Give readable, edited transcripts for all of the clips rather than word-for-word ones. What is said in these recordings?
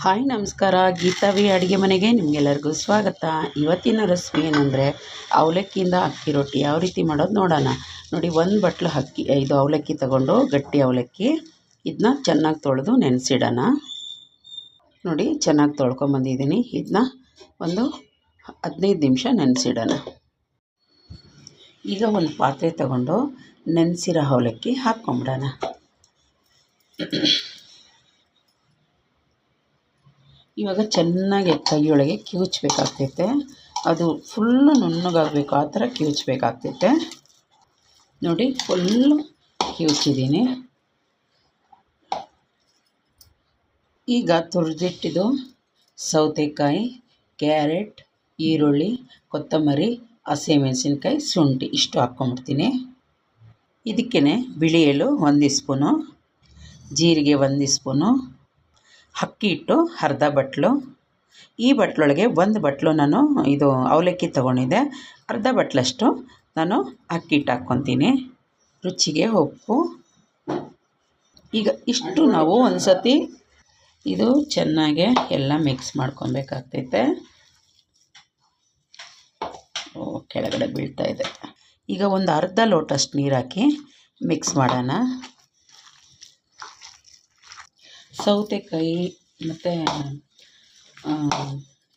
Hi ನಮಸ್ಕಾರ, ಗೀತಾವಿ ಅಡುಗೆ ಮನೆಗೆ ನಿಮಗೆಲ್ಲರಿಗೂ ಸ್ವಾಗತ. ಇವತ್ತಿನ ರೆಸಿಪಿ ಏನಂದರೆ ಅವಲಕ್ಕಿಯಿಂದ ಅಕ್ಕಿ ರೊಟ್ಟಿ ಯಾವ ರೀತಿ ಮಾಡೋದು ನೋಡೋಣ. ನೋಡಿ, ಒಂದು ಬಟ್ಲು ಇದು ಅವಲಕ್ಕಿ ತಗೊಂಡು, ಗಟ್ಟಿ ಅವಲಕ್ಕಿ ಇದನ್ನ ಚೆನ್ನಾಗಿ ತೊಳೆದು ನೆನೆಸಿಡೋಣ. ನೋಡಿ, ಚೆನ್ನಾಗಿ ತೊಳ್ಕೊಂಬಂದಿದ್ದೀನಿ. ಇದನ್ನ ಒಂದು 15 ನಿಮಿಷ ನೆನೆಸಿಡೋಣ. ಈಗ ಒಂದು ಪಾತ್ರೆ ತಗೊಂಡು ನೆನೆಸಿರೋ ಅವಲಕ್ಕಿ ಹಾಕ್ಕೊಂಬಿಡೋಣ. ಇವಾಗ ಚೆನ್ನಾಗಿ ಕೈಯೊಳಗೆ ಕಿವುಚಬೇಕಾಗ್ತೈತೆ. ಅದು ಫುಲ್ಲು ನುಣ್ಣಗಾಗಬೇಕು, ಆ ಥರ ಕಿವುಚಬೇಕಾಗ್ತೈತೆ. ನೋಡಿ, ಫುಲ್ಲು ಕಿವುಚಿದ್ದೀನಿ. ಈಗ ತುರಿದಿಟ್ಟಿದ್ದು ಸೌತೆಕಾಯಿ, ಕ್ಯಾರೆಟ್, ಈರುಳ್ಳಿ, ಕೊತ್ತಂಬರಿ, ಹಸಿಮೆಣಸಿನ್ಕಾಯಿ, ಶುಂಠಿ ಇಷ್ಟು ಹಾಕ್ಕೊಂಬಿಡ್ತೀನಿ. ಇದಕ್ಕೇ ಬಿಳಿ ಎಳ್ಳು 1 ಸ್ಪೂನು, ಜೀರಿಗೆ 1 ಸ್ಪೂನು, ಅಕ್ಕಿ ಹಿಟ್ಟು ಅರ್ಧ ಬಟ್ಲು. ಈ ಬಟ್ಲೊಳಗೆ 1 ಬಟ್ಲು ನಾನು ಇದು ಅವಲಕ್ಕಿ ತೊಗೊಂಡಿದ್ದೆ. ಅರ್ಧ ಬಟ್ಲಷ್ಟು ನಾನು ಅಕ್ಕಿ ಹಿಟ್ಟು ಹಾಕ್ಕೊತೀನಿ. ರುಚಿಗೆ ಉಪ್ಪು. ಈಗ ಇಷ್ಟು ನಾವು ಒಂದು ಸತಿ ಇದು ಚೆನ್ನಾಗೆ ಎಲ್ಲ ಮಿಕ್ಸ್ ಮಾಡ್ಕೊಬೇಕಾಗ್ತೈತೆ. ಕೆಳಗಡೆ ಬೀಳ್ತಾ ಇದೆ. ಈಗ ಒಂದು ಅರ್ಧ ಲೋಟಷ್ಟು ನೀರು ಹಾಕಿ ಮಿಕ್ಸ್ ಮಾಡೋಣ. ಸೌತೆಕಾಯಿ ಮತ್ತು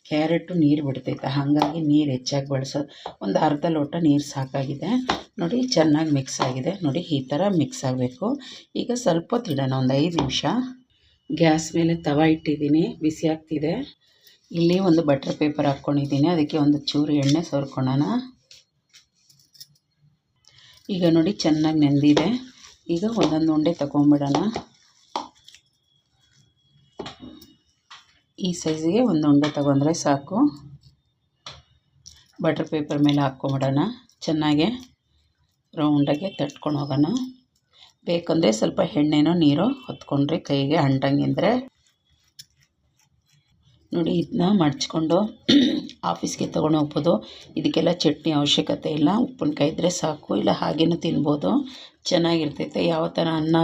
ಕ್ಯಾರೆಟು ನೀರು ಬಿಡ್ತೈತೆ, ಹಾಗಾಗಿ ನೀರು ಹೆಚ್ಚಾಗಿ ಬಳಸೋದು. ಒಂದು ಅರ್ಧ ಲೋಟ ನೀರು ಸಾಕಾಗಿದೆ. ನೋಡಿ, ಚೆನ್ನಾಗಿ ಮಿಕ್ಸ್ ಆಗಿದೆ. ನೋಡಿ, ಈ ಥರ ಮಿಕ್ಸ್ ಆಗಬೇಕು. ಈಗ ಸ್ವಲ್ಪ ಹೊತ್ತು ಇಡೋಣ, ಒಂದು 5 ನಿಮಿಷ. ಗ್ಯಾಸ್ ಮೇಲೆ ತವ ಇಟ್ಟಿದ್ದೀನಿ, ಬಿಸಿ ಆಗ್ತಿದೆ. ಇಲ್ಲಿ ಒಂದು ಬಟರ್ ಪೇಪರ್ ಹಾಕ್ಕೊಂಡಿದ್ದೀನಿ, ಅದಕ್ಕೆ ಒಂದು ಚೂರು ಎಣ್ಣೆ ಸವರ್ಕೊಳ್ಳೋಣ. ಈಗ ನೋಡಿ, ಚೆನ್ನಾಗಿ ನೆಂದಿದೆ. ಈಗ ಒಂದೊಂದು ಉಂಡೆ ತಗೊಂಬಿಡೋಣ. ಈ ಸೈಜಿಗೆ ಒಂದು ಉಂಡೆ ತಗೊಂಡ್ರೆ ಸಾಕು. ಬಟರ್ ಪೇಪರ್ ಮೇಲೆ ಹಾಕ್ಕೊಂಬಿಡೋಣ. ಚೆನ್ನಾಗೆ ರೌಂಡಾಗೆ ತಟ್ಕೊಂಡು ಹೋಗೋಣ. ಬೇಕಂದರೆ ಸ್ವಲ್ಪ ಎಣ್ಣೆನೋ ನೀರು ಹೊತ್ಕೊಂಡ್ರೆ ಕೈಗೆ ಅಂಟಂಗಿದ್ರೆ. ನೋಡಿ, ಇದನ್ನ ಮಡ್ಚ್ಕೊಂಡು ಆಫೀಸ್ಗೆ ತೊಗೊಂಡು ಹೋಗ್ಬೋದು. ಇದಕ್ಕೆಲ್ಲ ಚಟ್ನಿ ಅವಶ್ಯಕತೆ ಇಲ್ಲ, ಉಪ್ಪಿನಕಾಯಿ ಇದ್ದರೆ ಸಾಕು, ಇಲ್ಲ ಹಾಗೇನೂ ತಿನ್ಬೋದು. ಚೆನ್ನಾಗಿರ್ತೈತೆ. ಯಾವ ಥರ ಅನ್ನ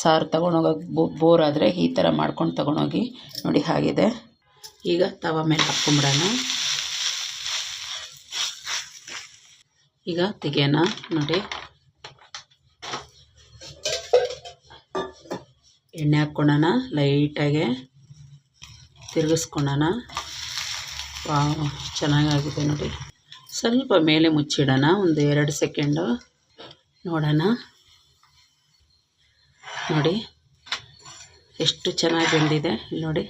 ಸಾರು ತೊಗೊಂಡೋಗೋಕೆ ಬೋರ್ ಆದರೆ ಈ ಥರ ಮಾಡ್ಕೊಂಡು ತೊಗೊಂಡೋಗಿ. ನೋಡಿ, ಆಗಿದೆ. ಈಗ ತವ ಮೇಲೆ ಹಾಕ್ಕೊಂಬಿಡೋಣ. ಈಗ ತೆಗೆಯೋಣ. ನೋಡಿ, ಎಣ್ಣೆ ಹಾಕ್ಕೊಳ್ಳೋಣ, ಲೈಟಾಗೆ ತಿರುಗಿಸ್ಕೊಳ್ಳೋಣ. ವಾವ್, ಚೆನ್ನಾಗಾಗಿದೆ. ನೋಡಿ, ಸ್ವಲ್ಪ ಮೇಲೆ ಮುಚ್ಚಿಡೋಣ, ಒಂದು 2 ಸೆಕೆಂಡು ನೋಡೋಣ. ನೋಡಿ, ಎಷ್ಟು ಚೆನ್ನಾಗಿ ಬೆಂದಿದೆ. ನೋಡಿ,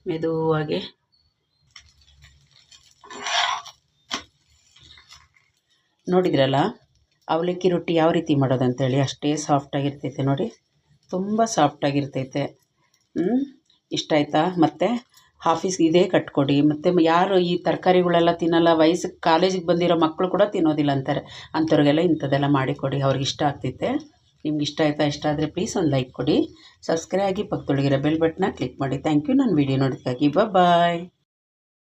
ಮೆದುವಾಗಿ. ನೋಡಿದ್ರಲ್ಲ ಅವಲಕ್ಕಿ ರೊಟ್ಟಿ ಯಾವ ರೀತಿ ಮಾಡೋದಂತೇಳಿ, ಅಷ್ಟೇ ಸಾಫ್ಟಾಗಿರ್ತೈತೆ. ನೋಡಿ, ತುಂಬ ಸಾಫ್ಟಾಗಿರ್ತೈತೆ. ಇಷ್ಟ ಆಯಿತಾ? ಮತ್ತು ಆಫೀಸ್ಗೆ ಇದೇ ಕಟ್ಕೊಡಿ. ಮತ್ತು ಯಾರು ಈ ತರಕಾರಿಗಳೆಲ್ಲ ತಿನ್ನಲ್ಲ, ವಯಸ್ಸಿಗೆ ಕಾಲೇಜಿಗೆ ಬಂದಿರೋ ಮಕ್ಕಳು ಕೂಡ ತಿನ್ನೋದಿಲ್ಲ ಅಂತಾರೆ, ಅಂಥವ್ರಿಗೆಲ್ಲ ಇಂಥದ್ದೆಲ್ಲ ಮಾಡಿಕೊಡಿ, ಅವ್ರಿಗೆ ಇಷ್ಟ ಆಗ್ತೈತೆ. ನಿಮ್ಗೆ ಇಷ್ಟ ಆಯಿತಾ? ಇಷ್ಟ ಆದರೆ ಪ್ಲೀಸ್ ಒಂದು ಲೈಕ್ ಕೊಡಿ, ಸಬ್ಸ್ಕ್ರೈಬ್ ಆಗಿ, ಪಕ್ಕದೊಳಗಿರೋ ಬೆಲ್ ಬಟನ್ನ ಕ್ಲಿಕ್ ಮಾಡಿ. ಥ್ಯಾಂಕ್ ಯು ನನ್ನ ವೀಡಿಯೋ ನೋಡೋದಕ್ಕಾಗಿ. ಬಾಯ್.